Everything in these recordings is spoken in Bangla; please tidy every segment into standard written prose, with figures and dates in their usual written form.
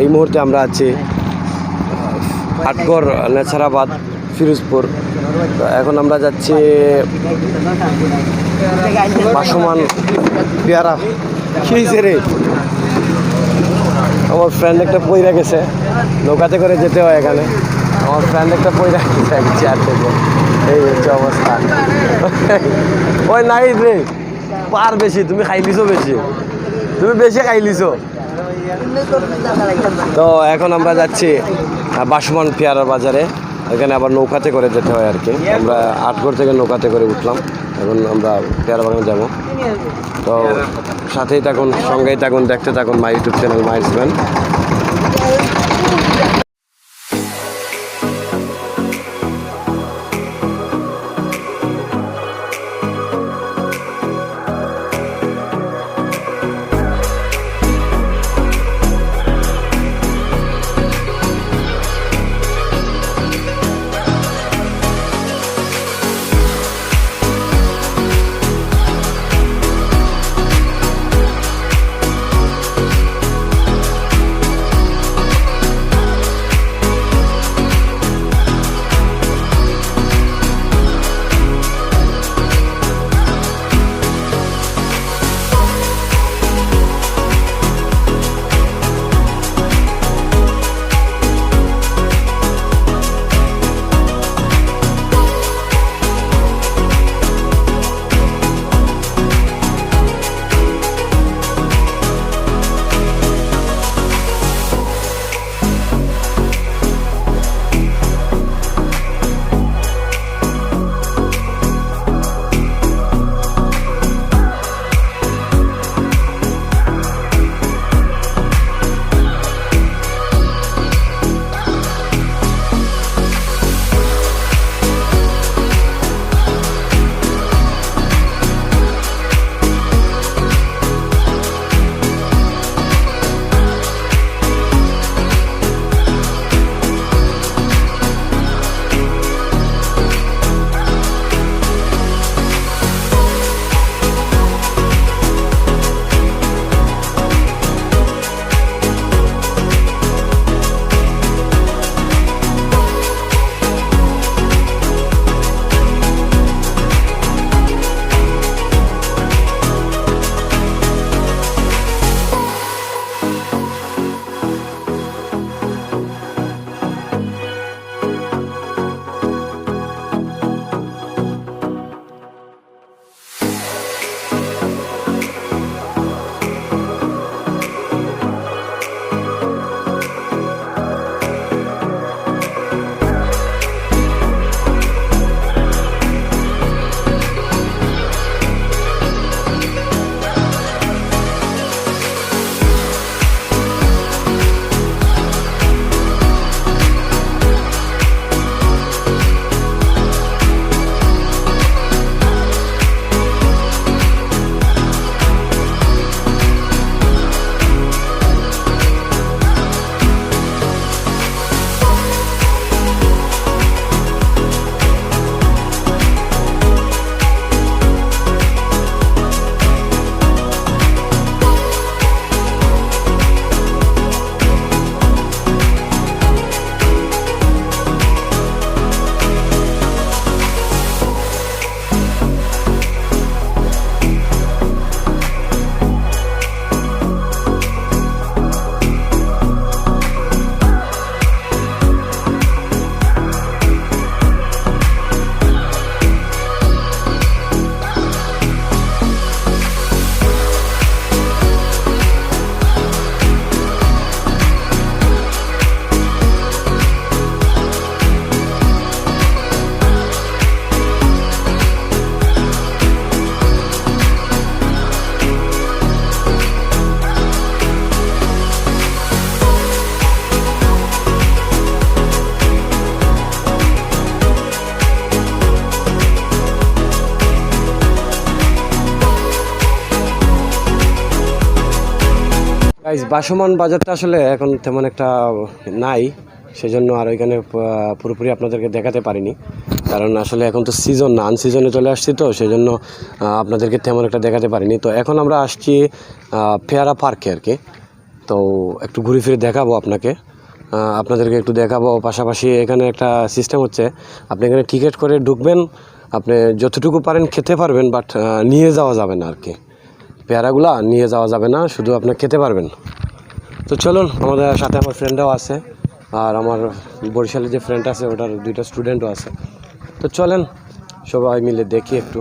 এই মুহূর্তে আমরা আছি আটগড় নেছারাবাদ ফিরোজপুর। তো এখন আমরা যাচ্ছি ভাসমান পেয়ারা। কি হয়েছে রে? আমার ফ্রেন্ড একটা পইরা গেছে, নৌকাতে করে যেতে হয় এখানে। আমার ফ্রেন্ড একটা পইরা গেছে এক চেয়ার থেকে। এই হচ্ছে অবস্থা। ওই নাই রে, পার বেশি, তুমি খাইলিছো বেশি, তুমি বেশি খাইলিছো। তো এখন আমরা যাচ্ছি ভাসমান পেয়ারার বাজারে, এখানে আবার নৌকাতে করে যেতে হয় আর কি। আমরা আটগড় থেকে নৌকাতে করে উঠলাম, এখন আমরা পেয়ারা বাগানে যাবো। তো সাথেই থাকুন, সঙ্গেই থাকুন, দেখতে থাকুন মাই ইউটিউব চ্যানেল মাইসম্যান। ভাসমান বাজারটা আসলে এখন তেমন একটা নাই, সেজন্য আর ওইখানে পুরোপুরি আপনাদেরকে দেখাতে পারিনি, কারণ আসলে এখন তো সিজন না, আনসিজনে চলে আসছি, তো সেজন্য আপনাদেরকে তেমন একটা দেখাতে পারিনি। তো এখন আমরা আসছি পেয়ারা পার্কে আর কি। তো একটু ঘুরে ফিরে দেখাবো আপনাদেরকে একটু দেখাবো। পাশাপাশি এখানে একটা সিস্টেম হচ্ছে, আপনি এখানে টিকিট করে ঢুকবেন, আপনি যতটুকু পারেন খেতে পারবেন, বাট নিয়ে যাওয়া যাবে না আর কি। পেয়ারাগুলা নিয়ে যাওয়া যাবে না, শুধু আপনি খেতে পারবেন। তো চলুন, আমাদের সাথে আমার ফ্রেন্ডরাও আছে, আর আমার বরিশালের যে ফ্রেন্ড আছে ওটার 2টা স্টুডেন্টও আছে। তো চলেন সবাই মিলে দেখি একটু।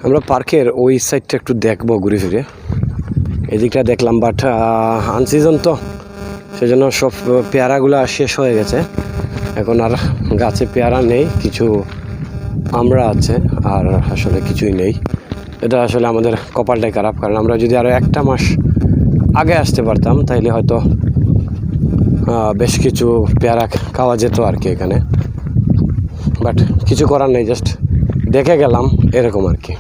আমরা পার্কের ওই সাইডটা একটু দেখবো ঘুরে ফিরে। এদিকটা দেখলাম, বাট আনসিজন তো, সেজন্য সব পেয়ারাগুলো শেষ হয়ে গেছে। এখন আর গাছে পেয়ারা নেই, কিছু আমরা আছে, আর আসলে কিছুই নেই। এটা আসলে আমাদের কপালটাই খারাপ, কারণ আমরা যদি আরও একটা মাস আগে আসতে পারতাম তাইলে হয়তো বেশ কিছু পেয়ারা খাওয়া যেত আর কি এখানে। বাট কিছু করার নেই, জাস্ট দেখে গেলাম এরকম আর কি।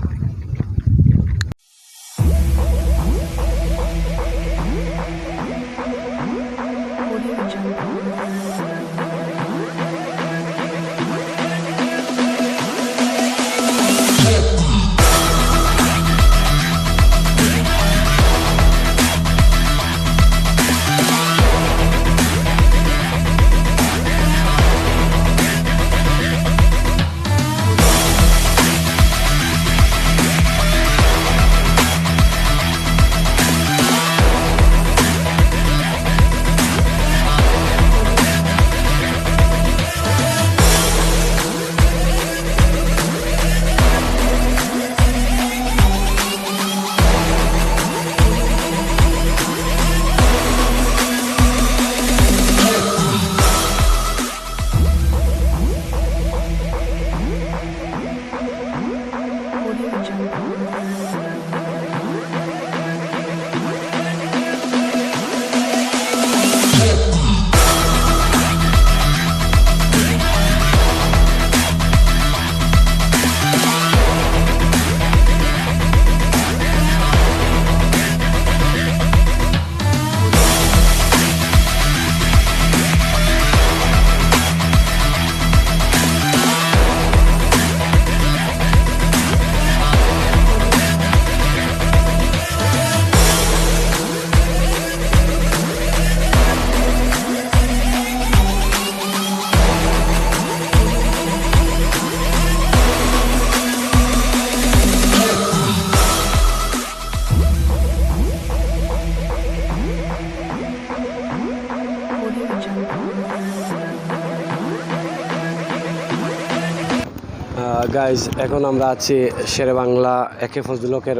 গাইজ, এখন আমরা আছি শেরেবাংলা একে ফজলুল হকের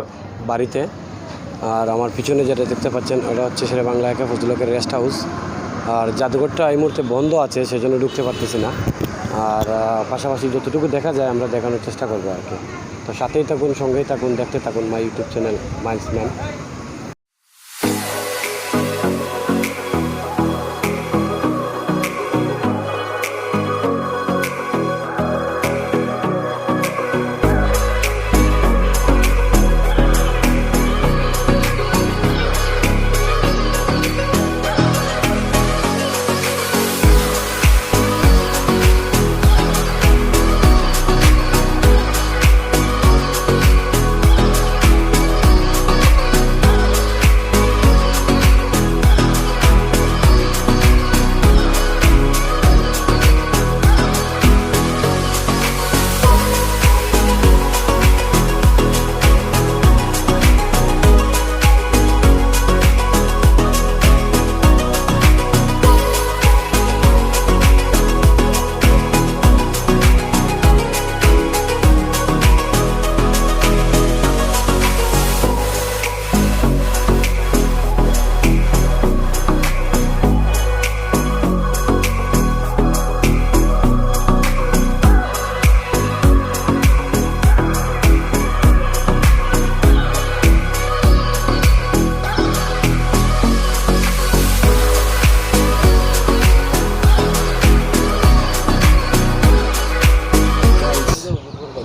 বাড়িতে। আর আমার পিছনে যেটা দেখতে পাচ্ছেন ওটা হচ্ছে শেরেবাংলা একে ফজলুল হকের রেস্ট হাউস। আর জাদুঘরটা এই মুহূর্তে বন্ধ আছে, সেজন্য ঢুকতে পারতেছি না। আর পাশাপাশি যতটুকু দেখা যায় আমরা দেখানোর চেষ্টা করবো আর কি। তো সাথেই থাকুন, সঙ্গেই থাকুন, দেখতে থাকুন মাই ইউটিউব চ্যানেল মাইন্ডসম্যান।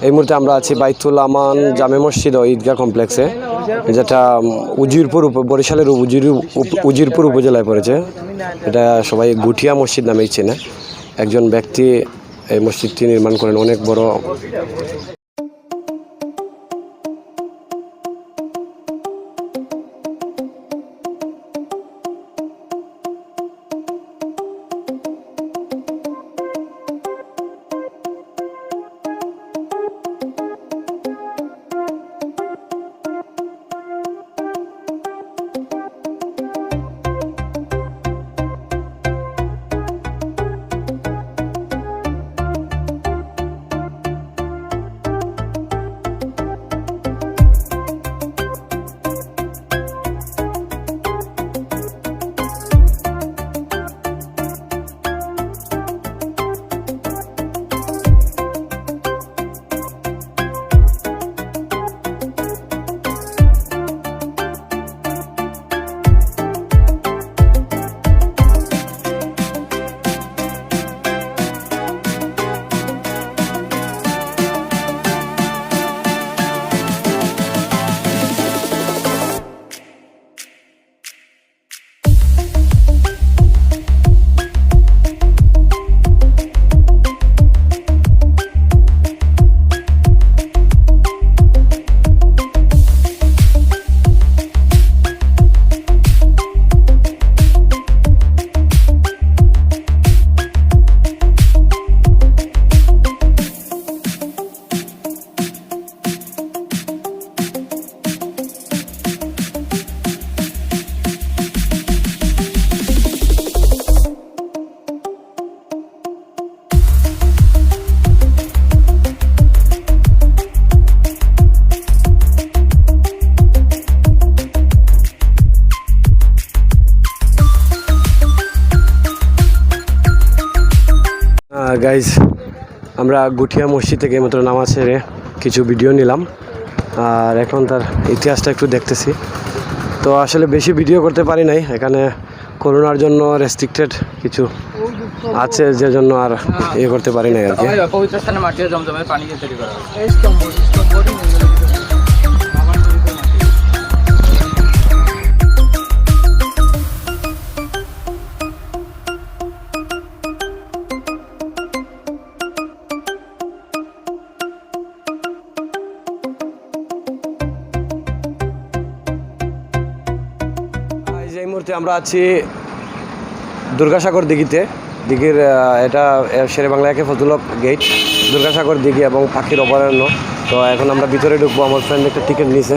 এই মুহূর্তে আমরা আছি বাইতুল আমান জামে মসজিদ ও ঈদগাহ কমপ্লেক্সে, যেটা বরিশালের উজিরপুর উপজেলায় পড়েছে। এটা সবাই গুঠিয়া মসজিদ নামেই চেনে। একজন ব্যক্তি এই মসজিদটি নির্মাণ করেন, অনেক বড়। গাইজ, আমরা গুঠিয়া মসজিদ থেকে মাত্র নামাজ সেরে কিছু ভিডিও নিলাম, আর এখন তার ইতিহাসটা একটু দেখতেছি। তো আসলে বেশি ভিডিও করতে পারি নাই, এখানে করোনার জন্য রেস্ট্রিক্টেড কিছু আছে, যে জন্য আর ইয়ে করতে পারি নাই আর কি। পবিত্র স্থানে মাটি ও জমজমের পানি দিয়ে তৈরি করা হয়। এই মুহূর্তে আমরা আছি দুর্গাসাগর দিঘির এটা শেরেবাংলা একে ফজলক গেট, দুর্গাসাগর দিঘি এবং পাখির অভয়ারণ্য। তো এখন আমরা ভিতরে ঢুকবো, আমার ফ্রেন্ড একটা টিকিট নিছে।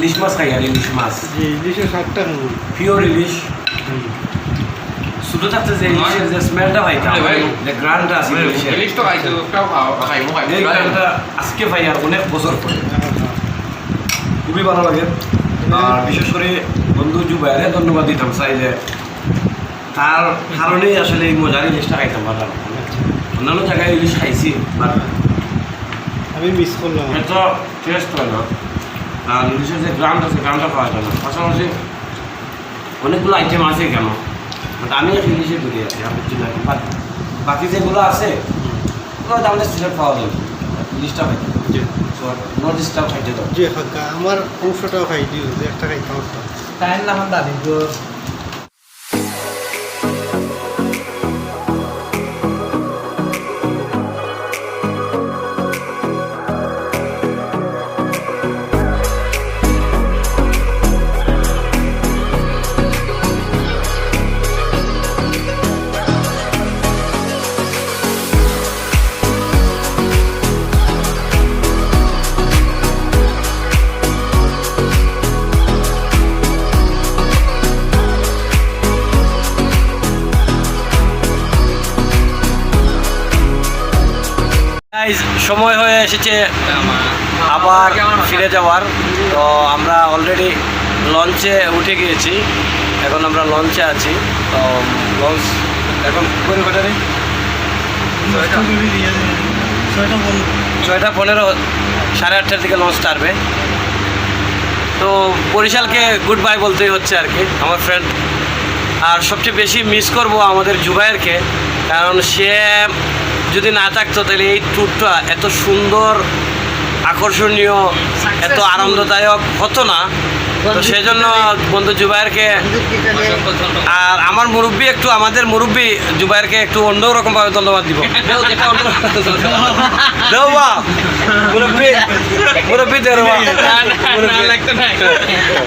ইলিশ মাছ খাই আর ইলিশ মাছ জি ইলিশের স্বাদটা কেমন? পিওর ইলিশ শুধু থাকতে যে ইলিশের যে স্মেলটা পাইতাম যে গ্রানটা আছে ইলিশের ইলিশ তো খাইছো তাও খাইমু এই গ্রানটা আজকে পাই আর অনেক বছর পরে খুবই ভালো লাগে। আর বিশেষ করে বন্ধু জুবাইরে ধন্যবাদ দিতাম চাই যে তার কারণেই আসলে এই মজার ইলিশটা খাইতাম ভালো। অন্যান্য জায়গায় ইলিশ খাইছি বাট আমি মিস করলাম। এত টেস্ট হয় না। আর ইলিশের যে গ্রামটা আছে গ্রামটা পাওয়া যায় না। পাশাপাশি অনেকগুলো আইটেম আছে কেন, বাট আমি একটা ইলিশের বেরি আছি আপত্তি নাই। বাট বাকি যেগুলো আছে ওগুলো আমাদের সিলেট পাওয়া যায় ইলিশটা খাইতে নর্থ ইস্টটাও খাইতে দাও। জি কাকা আমার অংশটাও খাই দিও যে একটা খাইতাম একটা। তাই না আমার দাদি গো Guys, সময় হয়ে এসেছে আবার ফিরে যাওয়ার। তো আমরা অলরেডি লঞ্চে উঠে গিয়েছি, এখন আমরা লঞ্চে আছি। তো লঞ্চ এখন কটা নেই 6:15 8:30 দিকে লঞ্চ ছাড়বে। তো বরিশালকে গুড বাই বলতেই হচ্ছে আর কি আমার ফ্রেন্ড। আর সবচেয়ে বেশি মিস করব আমাদের জুবাইরকে, কারণ সে যদি না থাকতো তাহলে এই ট্যুরটা এত সুন্দর, আকর্ষণীয়, এত আনন্দদায়ক হতো না। তো সেই জন্য বন্ধু জুবাইরকে আর আমার মুরব্বী একটু আমাদের মুরব্বী জুবাইরকে একটু অন্যরকমভাবে ধন্যবাদ দিব। দেও বা মুরব্বী মুরব্বী দেও বা